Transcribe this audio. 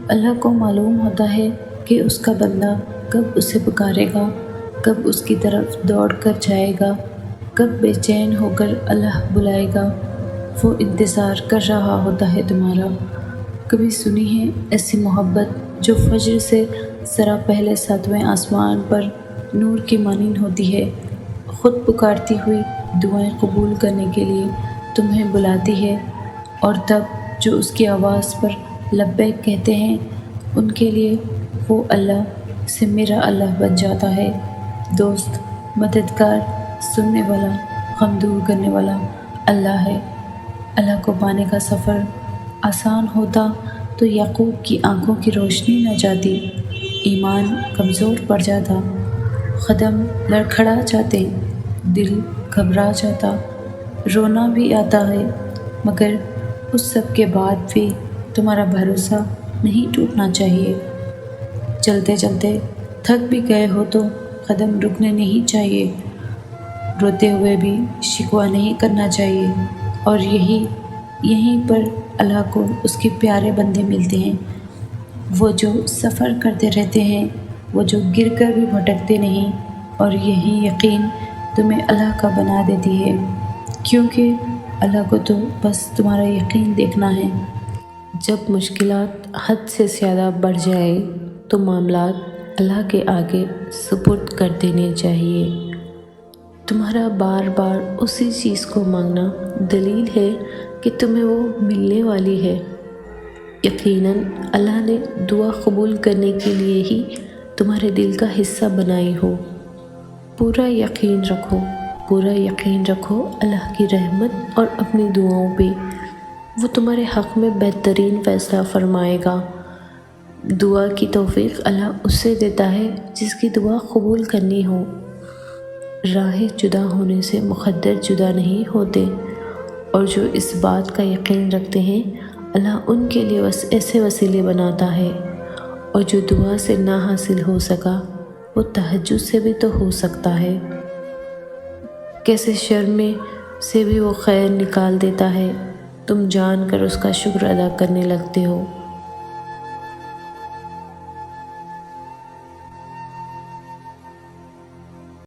اللہ کو معلوم ہوتا ہے کہ اس کا بندہ کب اسے پکارے گا، کب اس کی طرف دوڑ کر جائے گا، کب بے چین ہو کر اللہ بلائے گا۔ وہ انتظار کر رہا ہوتا ہے تمہارا۔ کبھی سنی ہے ایسی محبت جو فجر سے ذرا پہلے ساتویں آسمان پر نور کی مانند ہوتی ہے، خود پکارتی ہوئی دعائیں قبول کرنے کے لیے تمہیں بلاتی ہے، اور تب جو اس کی آواز پر لبیک کہتے ہیں ان کے لیے وہ اللہ سے میرا اللہ بن جاتا ہے۔ دوست، مددگار، سننے والا، غم دور کرنے والا اللہ ہے۔ اللہ کو پانے کا سفر آسان ہوتا تو یعقوب کی آنکھوں کی روشنی نہ جاتی، ایمان کمزور پڑ جاتا، قدم لڑکھڑا جاتے، دل گھبرا جاتا، رونا بھی آتا ہے، مگر اس سب کے بعد بھی تمہارا بھروسہ نہیں ٹوٹنا چاہیے۔ چلتے چلتے تھک بھی گئے ہو تو قدم رکنے نہیں چاہیے، روتے ہوئے بھی شکوہ نہیں کرنا چاہیے، اور یہیں پر اللہ کو اس کے پیارے بندے ملتے ہیں، وہ جو سفر کرتے رہتے ہیں، وہ جو گر کر بھی بھٹکتے نہیں، اور یہی یقین تمہیں اللہ کا بنا دیتی ہے، کیونکہ اللہ کو تو بس تمہارا یقین دیکھنا ہے۔ جب مشکلات حد سے زیادہ بڑھ جائے تو معاملات اللہ کے آگے سپرد کر دینے چاہیے۔ تمہارا بار بار اسی چیز کو مانگنا دلیل ہے کہ تمہیں وہ ملنے والی ہے۔ یقیناً اللہ نے دعا قبول کرنے کے لیے ہی تمہارے دل کا حصہ بنائی ہو۔ پورا یقین رکھو اللہ کی رحمت اور اپنی دعاؤں پہ، وہ تمہارے حق میں بہترین فیصلہ فرمائے گا۔ دعا کی توفیق اللہ اسے دیتا ہے جس کی دعا قبول کرنی ہو۔ راہ جدا ہونے سے مقدر جدا نہیں ہوتے، اور جو اس بات کا یقین رکھتے ہیں اللہ ان کے لیے ایسے وسیلے بناتا ہے، اور جو دعا سے نہ حاصل ہو سکا وہ تہجد سے بھی تو ہو سکتا ہے۔ کیسے شر میں سے بھی وہ خیر نکال دیتا ہے، تم جان کر اس کا شکر ادا کرنے لگتے ہو۔